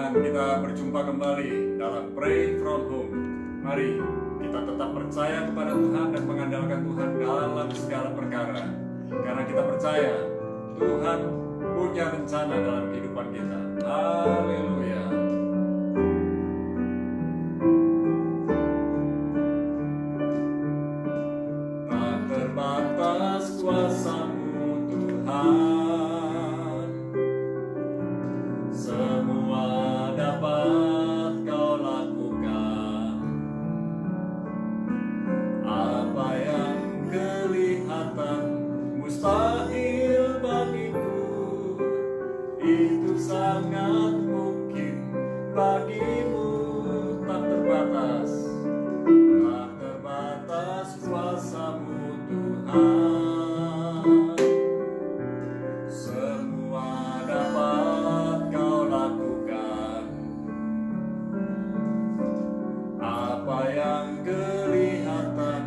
Tuhan, kita berjumpa kembali dalam Pray From Home. Mari kita tetap percaya kepada Tuhan dan mengandalkan Tuhan dalam segala perkara. Karena kita percaya Tuhan punya rencana dalam kehidupan kita. Haleluya. Tak terbatas kuasa-Mu Tuhan, semua dapat Kau lakukan. Apa yang kelihatan mustahil bagiku, itu sangat mungkin bagimu. Tak terbatas, tak terbatas kuasa-Mu Tuhan, semua dapat Kau lakukan. Apa yang kelihatan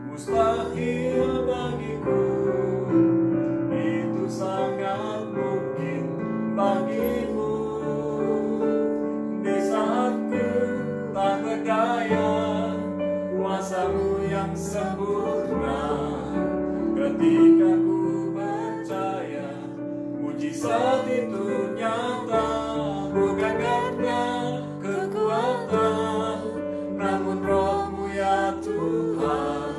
mustahil bagiku, itu sangat mungkin bagimu. Di saat ku tak berdaya, kuasa-Mu yang sempurna. Ketika ku percaya, mujizat itu nyata. Bukan karena kekuatan, namun Roh-Mu ya Tuhan.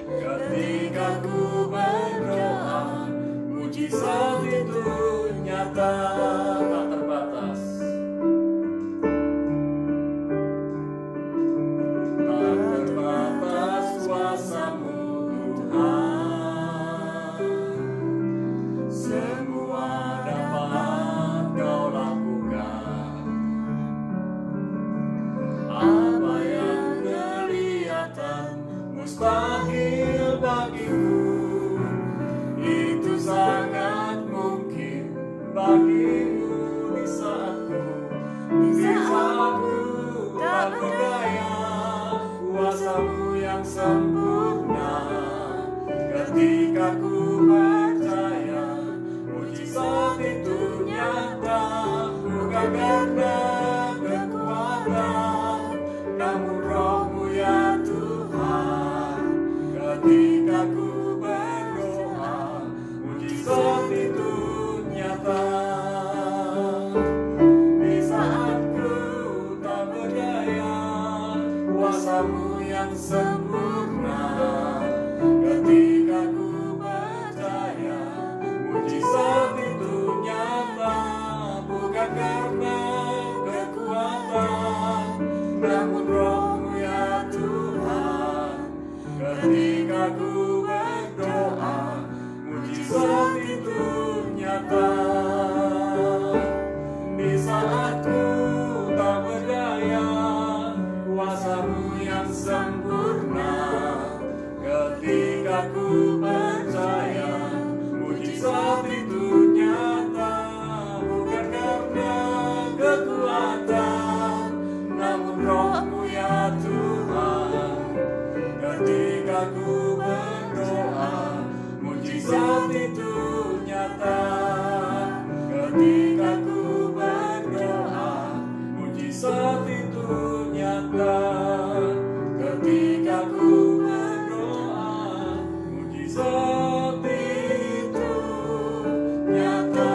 Ketika ku berdoa, mujizat itu nyata. Tak terbatas, tak terbatas kuasa-Mu Tuhan, semua dapat Kau lakukan. Apa yang kelihatan mustahil bagiku, itu sangat mungkin bagimu. Di saatku tak berdaya, kuasa-Mu yang sempurna. Ketika ku percaya, mujizat itu nyata. Bukan karena kekuatan, namun Roh-Mu ya Tuhan. Ketika ku berdoa, mujizat itu nyata. Di saat ku tak berdaya, kuasa-Mu yang sempurna. Ketika ku percaya, mujizat itu nyata. Bukan karena kekuatan, namun Roh-Mu ya Tuhan. Ketika ku berdoa, mujizat itu nyata. Di saat ku tak berdaya, kuasa-Mu yang sempurna. Ketika ku percaya, mujizat itu nyata. Bukan karena kekuatan, namun Roh-Mu ya Tuhan. Ketika ku berdoa, mujizat itu nyata. Ketika ku berdoa, mujizat itu nyata. Ketika ku berdoa, mujizat itu nyata.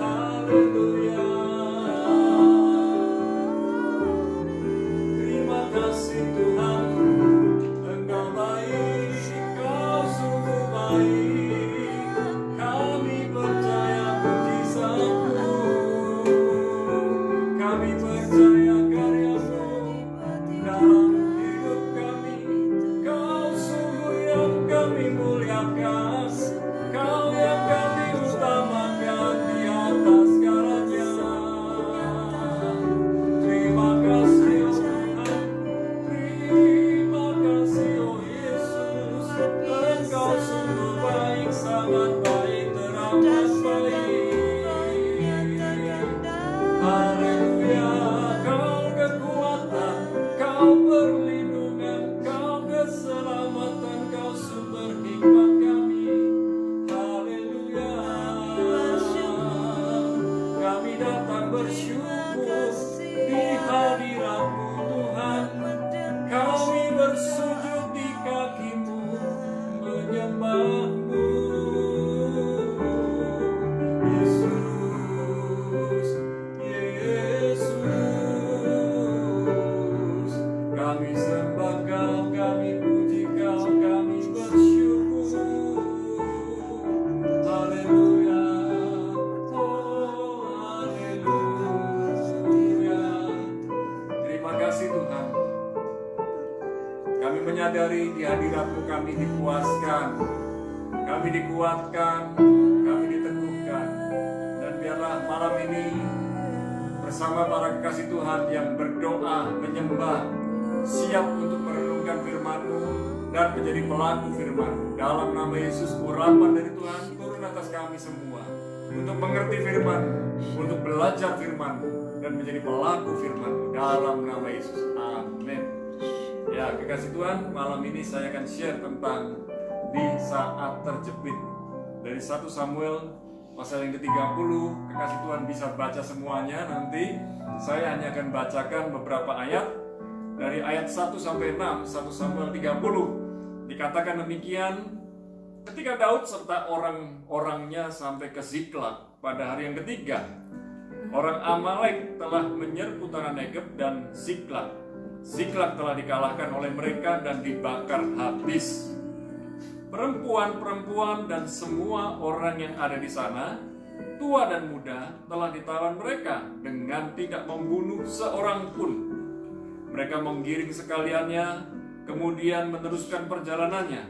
Haleluya. Terima kasih Tuhan, Engkau baik, Engkau sungguh baik. Kami percaya mujizat-Mu, kami percaya karya-Mu dalam hidup kami. Kau sungguh yang kami muliakan, Kau yang kami utamakan di atas segalanya. Terima kasih oh Tuhan, terima kasih oh Yesus. Engkau sungguh baik, sangat baik, teramat baik. Haleluya. Kau kekuatan, Kau perlindungan, Kau keselamatan, Kau sumber hikmat kami. kami dipuaskan, kami dikuatkan, kami diteguhkan. Dan biarlah malam ini bersama para kekasih Tuhan yang berdoa, menyembah, siap untuk merenungkan firman-Mu dan menjadi pelaku firman-Mu. Dalam nama Yesus, urapan dari Tuhan turun atas kami semua untuk mengerti firman-Mu, untuk belajar firman-Mu dan menjadi pelaku firman-Mu. Dalam nama Yesus, amin. Ya, kekasih Tuhan, malam ini saya akan share tentang di saat terjepit dari 1 Samuel pasal yang ke-30. Kekasih Tuhan bisa baca semuanya. Nanti saya hanya akan bacakan beberapa ayat dari ayat 1 sampai 6. 1 Samuel 30 dikatakan demikian: ketika Daud serta orang-orangnya sampai ke Ziklag pada hari yang ketiga, orang Amalek telah menyerbu tanah Negeb dan Ziklag. Ziklag telah dikalahkan oleh mereka dan dibakar habis. Perempuan-perempuan dan semua orang yang ada di sana, tua dan muda, telah ditawan mereka dengan tidak membunuh seorang pun. Mereka menggiring sekaliannya, kemudian meneruskan perjalanannya.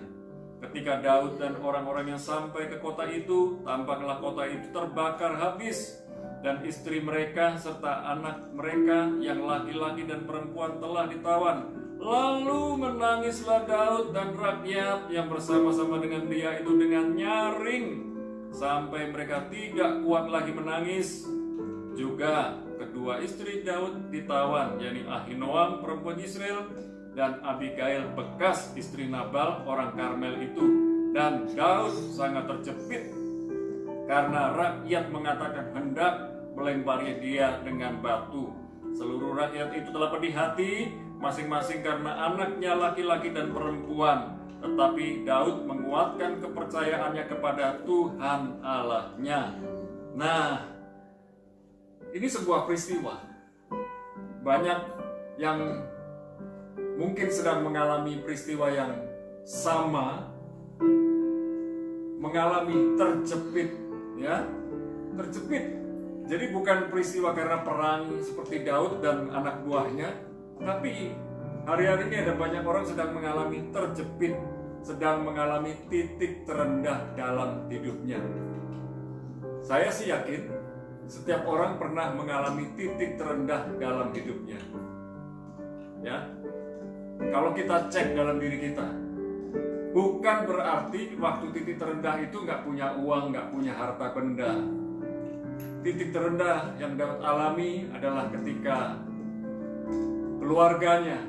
Ketika Daud dan orang-orang yang sampai ke kota itu, tampaklah kota itu terbakar habis, dan istri mereka serta anak mereka yang laki-laki dan perempuan telah ditawan. Lalu menangislah Daud dan rakyat yang bersama-sama dengan dia itu dengan nyaring, sampai mereka tidak kuat lagi menangis. Juga kedua istri Daud ditawan, yakni Ahinoam perempuan Israel dan Abigail bekas istri Nabal orang Karmel itu. Dan Daud sangat terjepit karena rakyat mengatakan hendak melempari dia dengan batu. Seluruh rakyat itu telah pedih hati, masing-masing karena anaknya laki-laki dan perempuan. Tetapi Daud menguatkan kepercayaannya kepada Tuhan Allahnya. Nah, ini sebuah peristiwa. Banyak yang mungkin sedang mengalami peristiwa yang sama, mengalami terjepit, ya, terjepit. Jadi bukan peristiwa karena perang seperti Daud dan anak buahnya, tapi hari-hari ini ada banyak orang sedang mengalami terjepit, sedang mengalami titik terendah dalam hidupnya. Saya sih yakin setiap orang pernah mengalami titik terendah dalam hidupnya. Ya, kalau kita cek dalam diri kita, bukan berarti waktu titik terendah itu nggak punya uang, nggak punya harta benda. Titik terendah yang Daud alami adalah ketika keluarganya,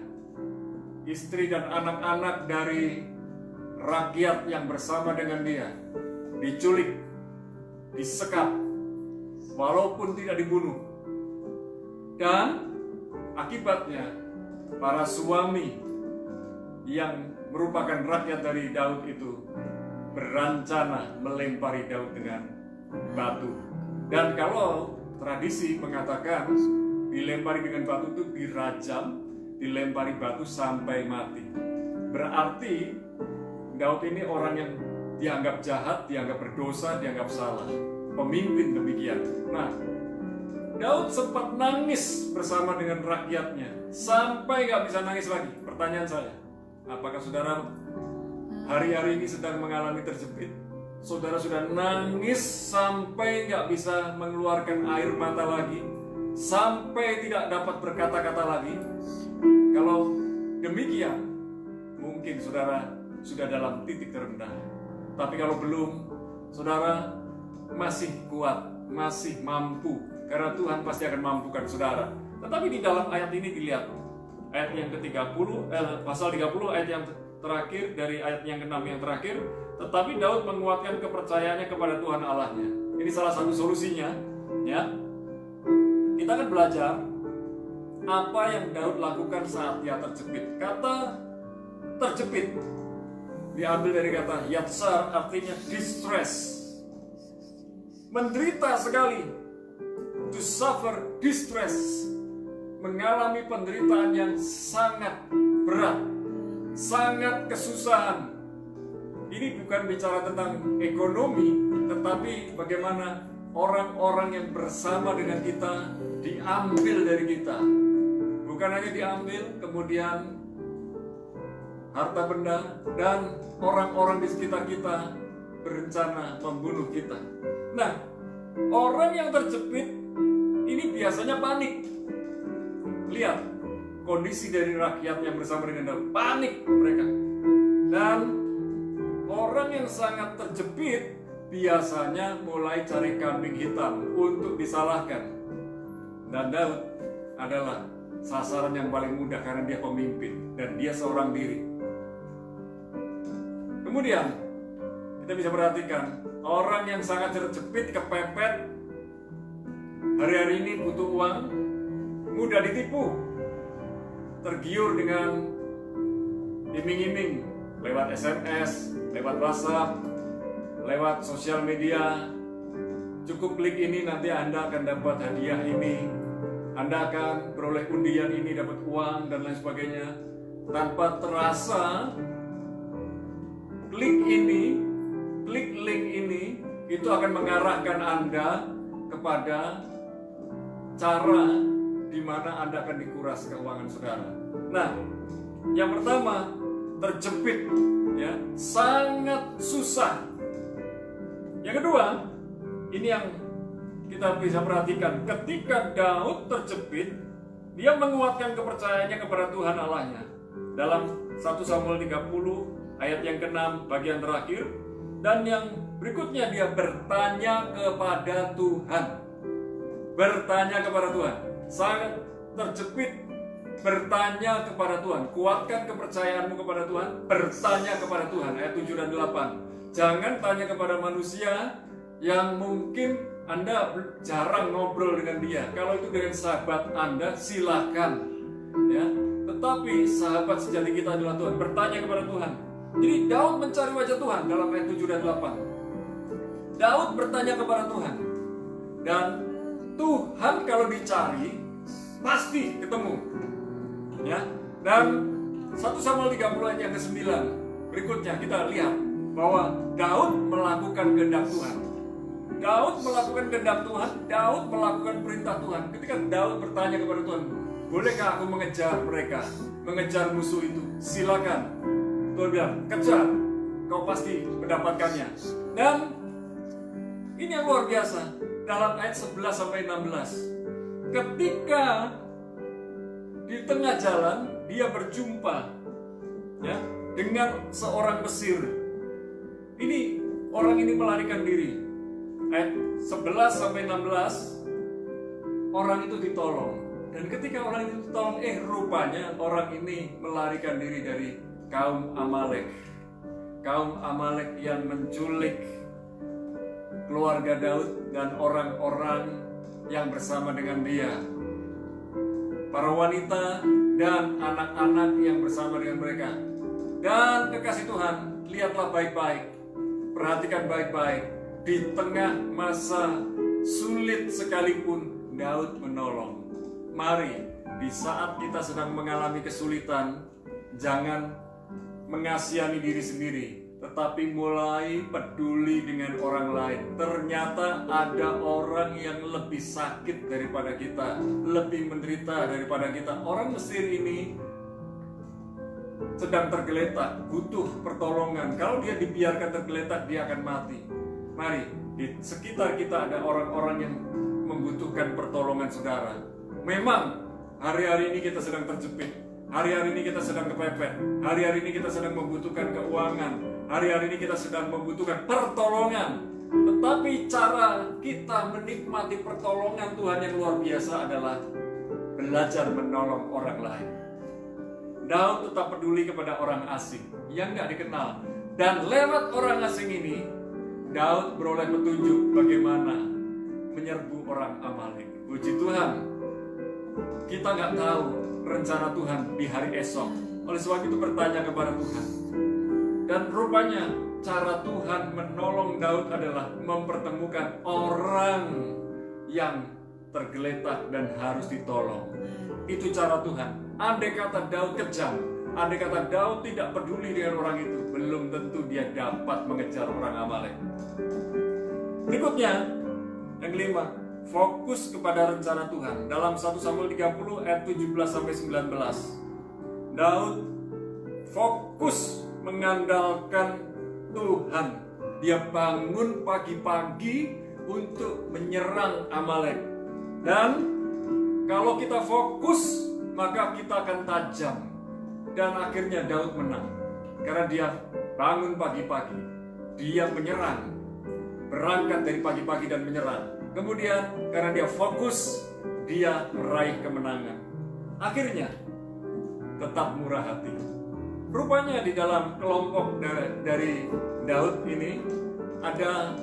istri dan anak-anak dari rakyat yang bersama dengan dia diculik, disekap, walaupun tidak dibunuh. Dan akibatnya para suami yang merupakan rakyat dari Daud itu berencana melempari Daud dengan batu. Dan kalau tradisi mengatakan dilempari dengan batu itu dirajam, dilempari batu sampai mati. Berarti Daud ini orang yang dianggap jahat, dianggap berdosa, dianggap salah. Pemimpin demikian. Nah, Daud sempat nangis bersama dengan rakyatnya sampai gak bisa nangis lagi. Pertanyaan saya, apakah saudara hari-hari ini sedang mengalami terjepit? Saudara sudah nangis sampai gak bisa mengeluarkan air mata lagi, sampai tidak dapat berkata-kata lagi? Kalau demikian, mungkin saudara sudah dalam titik terendah. Tapi kalau belum, saudara masih kuat, masih mampu, karena Tuhan pasti akan mampukan saudara. Tetapi di dalam ayat ini dilihat, ayat yang ke-30, pasal 30 ayat yang terakhir, dari ayat yang ke-6 yang terakhir, tetapi Daud menguatkan kepercayaannya kepada Tuhan Allahnya. Ini salah satu solusinya, ya. Kita akan belajar apa yang Daud lakukan saat dia terjepit. Kata terjepit diambil dari kata yatsar, artinya distress, menderita sekali. To suffer distress, mengalami penderitaan yang sangat berat, sangat kesusahan. Ini bukan bicara tentang ekonomi, tetapi bagaimana orang-orang yang bersama dengan kita diambil dari kita. Bukan hanya diambil, kemudian harta benda, dan orang-orang di sekitar kita berencana membunuh kita. Nah, orang yang terjepit ini biasanya panik. Lihat kondisi dari rakyat yang bersama dengan Daud, panik mereka. Dan orang yang sangat terjepit biasanya mulai cari kambing hitam untuk disalahkan. Dan Daud adalah sasaran yang paling mudah karena dia pemimpin dan dia seorang diri. Kemudian kita bisa perhatikan orang yang sangat terjepit, kepepet, hari-hari ini butuh uang, mudah ditipu, tergiur dengan iming-iming lewat SMS, lewat WhatsApp, lewat sosial media. Cukup klik ini nanti Anda akan dapat hadiah ini, Anda akan beroleh undian ini, dapat uang dan lain sebagainya. Tanpa terasa klik ini, klik link ini, itu akan mengarahkan Anda kepada cara di mana Anda akan dikuras keuangan saudara. Nah, yang pertama, terjepit, ya, sangat susah. Yang kedua, ini yang kita bisa perhatikan, ketika Daud terjepit, dia menguatkan kepercayaannya kepada Tuhan Allahnya. Dalam 1 Samuel 30 ayat yang ke-6 bagian terakhir, dan yang berikutnya dia bertanya kepada Tuhan. Bertanya kepada Tuhan, sangat terjepit, bertanya kepada Tuhan. Kuatkan kepercayaanmu kepada Tuhan, bertanya kepada Tuhan. Ayat 7 dan 8. Jangan tanya kepada manusia yang mungkin Anda jarang ngobrol dengan dia. Kalau itu dengan sahabat Anda, silakan, ya. Tetapi sahabat sejati kita adalah Tuhan. Bertanya kepada Tuhan. Jadi Daud mencari wajah Tuhan dalam ayat 7 dan 8. Daud bertanya kepada Tuhan. Dan Tuhan kalau dicari pasti ketemu. Ya. Dan 1 Samuel 30 ayat yang ke-9. Berikutnya kita lihat bahwa Daud melakukan kehendak Tuhan. Daud melakukan kehendak Tuhan, Daud melakukan perintah Tuhan. Ketika Daud bertanya kepada Tuhan, bolehkah aku mengejar mereka, mengejar musuh itu? Silakan. Tuhan bilang, kejar, kau pasti mendapatkannya. Dan ini yang luar biasa, dalam ayat 11 sampai 16. Ketika di tengah jalan dia berjumpa, ya, dengan seorang Mesir. Ini orang ini melarikan diri. Ayat 11 sampai 16, orang itu ditolong. Dan ketika orang itu ditolong, rupanya orang ini melarikan diri dari kaum Amalek. Kaum Amalek yang menculik keluarga Daud dan orang-orang yang bersama dengan dia. Para wanita dan anak-anak yang bersama dengan mereka. Dan kekasih Tuhan, lihatlah baik-baik, perhatikan baik-baik. Di tengah masa sulit sekalipun, Daud menolong. Mari, di saat kita sedang mengalami kesulitan, jangan mengasihani diri sendiri, tetapi mulai peduli dengan orang lain. Ternyata ada orang yang lebih sakit daripada kita, lebih menderita daripada kita. Orang Mesir ini sedang tergeletak, butuh pertolongan. Kalau dia dibiarkan tergeletak, dia akan mati. Mari, di sekitar kita ada orang-orang yang membutuhkan pertolongan saudara. Memang hari-hari ini kita sedang terjepit, hari-hari ini kita sedang kepepet, hari-hari ini kita sedang membutuhkan keuangan, hari-hari ini kita sedang membutuhkan pertolongan. Tetapi cara kita menikmati pertolongan Tuhan yang luar biasa adalah belajar menolong orang lain. Daud tetap peduli kepada orang asing yang gak dikenal. Dan lewat orang asing ini, Daud beroleh petunjuk bagaimana menyerbu orang Amalek. Puji Tuhan, kita nggak tahu rencana Tuhan di hari esok. Oleh sebab itu bertanya kepada Tuhan. Dan rupanya cara Tuhan menolong Daud adalah mempertemukan orang yang tergeletak dan harus ditolong. Itu cara Tuhan. Andai kata Daud kejam, andai kata Daud tidak peduli dengan orang itu, belum tentu dia dapat mengejar orang Amalek. Berikutnya, yang kelima, fokus kepada rencana Tuhan. Dalam 1 Samuel 30 ayat 17 sampai 19, Daud fokus mengandalkan Tuhan. Dia bangun pagi-pagi untuk menyerang Amalek. Dan kalau kita fokus, maka kita akan tajam. Dan akhirnya Daud menang. Karena dia bangun pagi-pagi. Dia menyerang. Berangkat dari pagi-pagi dan menyerang. Kemudian karena dia fokus, dia meraih kemenangan. Akhirnya tetap murah hati. Rupanya di dalam kelompok dari Daud ini ada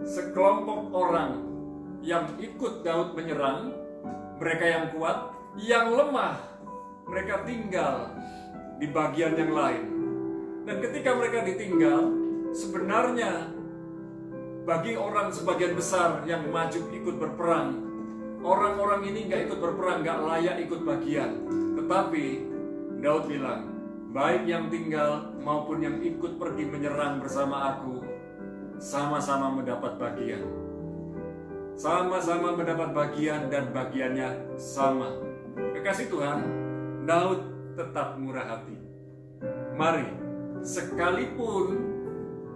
sekelompok orang yang ikut Daud menyerang. Mereka yang kuat, yang lemah mereka tinggal di bagian yang lain. Dan ketika mereka ditinggal, sebenarnya bagi orang sebagian besar yang maju ikut berperang, orang-orang ini nggak ikut berperang, nggak layak ikut bagian. Tetapi Daud bilang, baik yang tinggal maupun yang ikut pergi menyerang bersama aku, sama-sama mendapat bagian. Sama-sama mendapat bagian dan bagiannya sama. Kekasih Tuhan, Daud tetap murah hati. Mari, sekalipun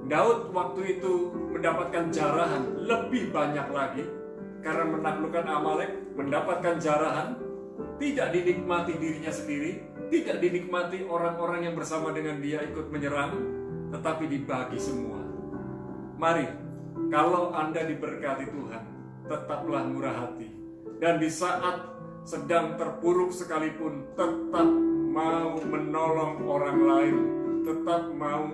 Daud waktu itu mendapatkan jarahan lebih banyak lagi karena menaklukkan Amalek, mendapatkan jarahan, tidak dinikmati dirinya sendiri, tidak dinikmati orang-orang yang bersama dengan dia ikut menyerang, tetapi dibagi semua. Mari, kalau Anda diberkati Tuhan, tetaplah murah hati. Dan di saat sedang terpuruk sekalipun, tetap mau menolong orang lain, tetap mau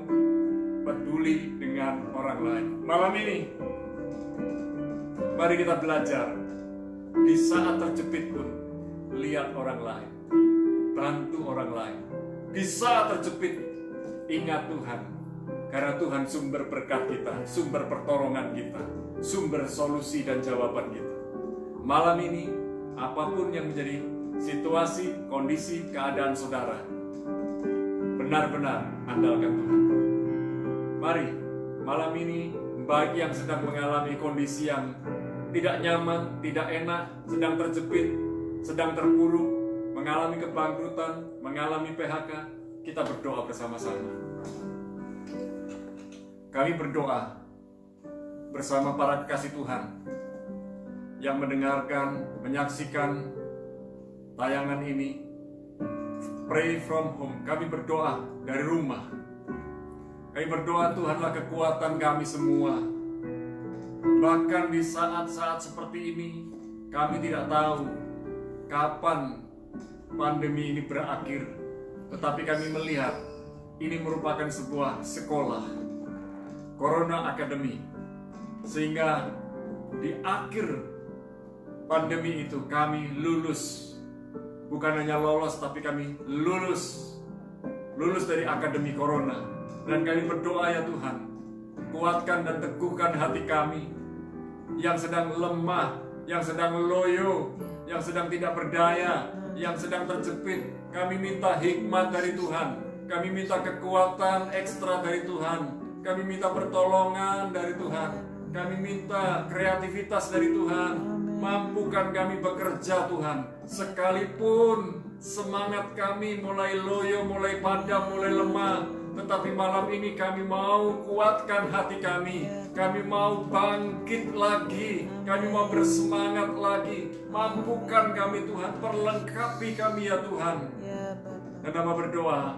peduli dengan orang lain. Malam ini, mari kita belajar. Di saat terjepit pun, lihat orang lain, bantu orang lain. Di saat terjepit, ingat Tuhan. Karena Tuhan sumber berkat kita, sumber pertolongan kita, sumber solusi dan jawaban kita. Malam ini, apapun yang menjadi situasi, kondisi, keadaan saudara, benar-benar andalkan Tuhan. Mari, malam ini, bagi yang sedang mengalami kondisi yang tidak nyaman, tidak enak, sedang terjepit, sedang terpuruk, mengalami kebangkrutan, mengalami PHK, kita berdoa bersama-sama. Kami berdoa bersama para kekasih Tuhan yang mendengarkan, menyaksikan tayangan ini. Pray from home. Kami berdoa dari rumah. Kami berdoa, Tuhanlah kekuatan kami semua. Bahkan di saat-saat seperti ini, kami tidak tahu kapan pandemi ini berakhir. Tetapi kami melihat ini merupakan sebuah sekolah, Corona Academy. Sehingga di akhir pandemi itu kami lulus. Bukan hanya lolos, tapi kami lulus dari Akademi Corona. Dan kami berdoa, ya Tuhan, kuatkan dan teguhkan hati kami yang sedang lemah, yang sedang loyo, yang sedang tidak berdaya, yang sedang terjepit. Kami minta hikmat dari Tuhan, kami minta kekuatan ekstra dari Tuhan, kami minta pertolongan dari Tuhan, kami minta kreativitas dari Tuhan. Mampukan kami bekerja, Tuhan. Sekalipun semangat kami mulai loyo, mulai padam, mulai lemah, tetapi malam ini kami mau kuatkan hati kami. Kami mau bangkit lagi. Kami mau bersemangat lagi. Mampukan kami, Tuhan. Perlengkapi kami, ya Tuhan. Dan kami berdoa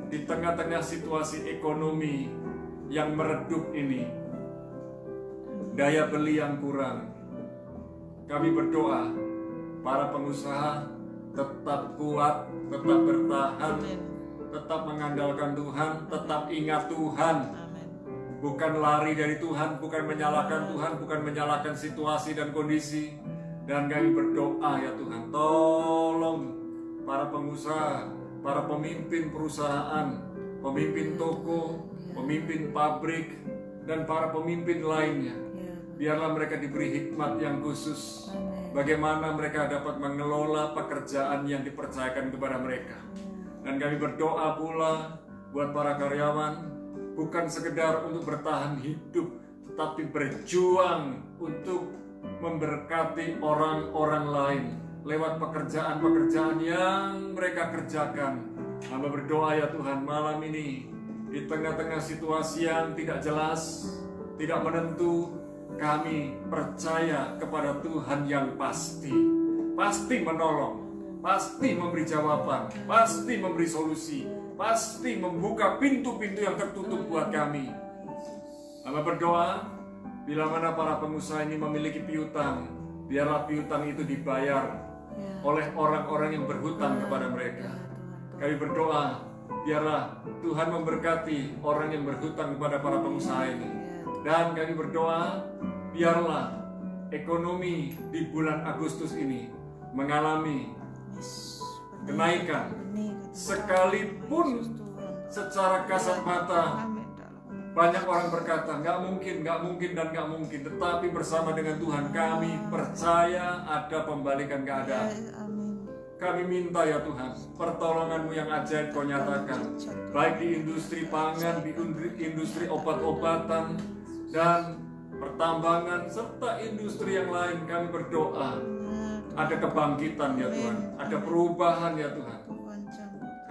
di tengah-tengah situasi ekonomi yang meredup ini, daya beli yang kurang, kami berdoa para pengusaha tetap kuat, tetap bertahan, tetap mengandalkan Tuhan, tetap ingat Tuhan. Bukan lari dari Tuhan, bukan menyalahkan Tuhan, bukan menyalahkan situasi dan kondisi. Dan kami berdoa, ya Tuhan, tolong para pengusaha, para pemimpin perusahaan, pemimpin toko, pemimpin pabrik, dan para pemimpin lainnya. Biarlah mereka diberi hikmat yang khusus. Bagaimana mereka dapat mengelola pekerjaan yang dipercayakan kepada mereka. Dan kami berdoa pula buat para karyawan, bukan sekedar untuk bertahan hidup, tetapi berjuang untuk memberkati orang-orang lain lewat pekerjaan-pekerjaan yang mereka kerjakan. Hamba berdoa ya Tuhan, malam ini di tengah-tengah situasi yang tidak jelas, tidak menentu, kami percaya kepada Tuhan yang pasti menolong, pasti memberi jawaban, pasti memberi solusi, pasti membuka pintu-pintu yang tertutup buat kami. Hamba berdoa, bila mana para pengusaha ini memiliki piutang, biarlah piutang itu dibayar oleh orang-orang yang berhutang kepada mereka. Kami berdoa, biarlah Tuhan memberkati orang yang berhutang kepada para pengusaha ini. Dan kami berdoa, biarlah ekonomi di bulan Agustus ini mengalami kenaikan. Sekalipun secara kasat mata banyak orang berkata, nggak mungkin, dan nggak mungkin. Tetapi bersama dengan Tuhan kami percaya ada pembalikan keadaan. Kami minta ya Tuhan, pertolongan-Mu yang ajaib Kau nyatakan, baik di industri pangan, di industri obat-obatan, dan pertambangan, serta industri yang lain. Kami berdoa, ada kebangkitan ya Tuhan, ada perubahan ya Tuhan.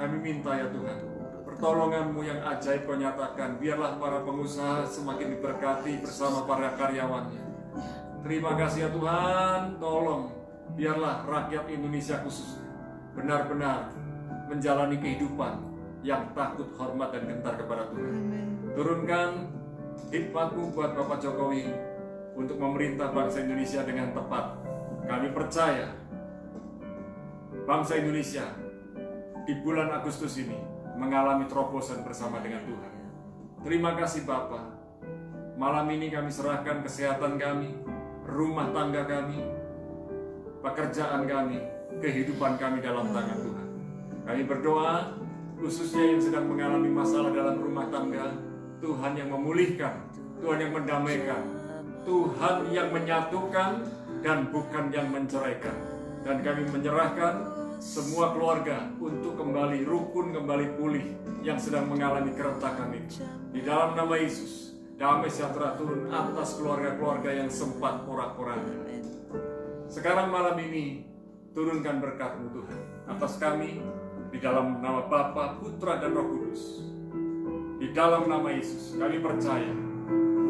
Kami minta ya Tuhan, pertolongan-Mu yang ajaib Kau nyatakan, biarlah para pengusaha semakin diberkati bersama para karyawannya. Terima kasih ya Tuhan, tolong biarlah rakyat Indonesia khususnya benar-benar menjalani kehidupan yang takut, hormat, dan gentar kepada Tuhan. Turunkan hikmat-Mu buat Bapak Jokowi untuk memerintah bangsa Indonesia dengan tepat. Kami percaya bangsa Indonesia di bulan Agustus ini mengalami terobosan bersama dengan Tuhan. Terima kasih Bapak. Malam ini kami serahkan kesehatan kami, rumah tangga kami, pekerjaan kami, kehidupan kami dalam tangan Tuhan. Kami berdoa, khususnya yang sedang mengalami masalah dalam rumah tangga, Tuhan yang memulihkan, Tuhan yang mendamaikan, Tuhan yang menyatukan dan bukan yang menceraikan. Dan kami menyerahkan semua keluarga untuk kembali rukun, kembali pulih yang sedang mengalami keretakan ini. Di dalam nama Yesus, damai sejahtera turun atas keluarga-keluarga yang sempat porak-poranda. Sekarang malam ini, turunkan berkat-Mu Tuhan atas kami, di dalam nama Bapa, Putra, dan Roh Kudus. Di dalam nama Yesus, kami percaya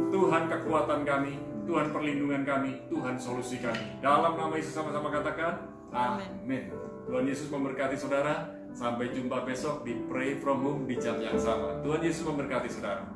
Tuhan kekuatan kami, Tuhan perlindungan kami, Tuhan solusi kami. Dalam nama Yesus sama-sama katakan, amin. Tuhan Yesus memberkati saudara. Sampai jumpa besok di Pray From Home di jam yang sama. Tuhan Yesus memberkati saudara.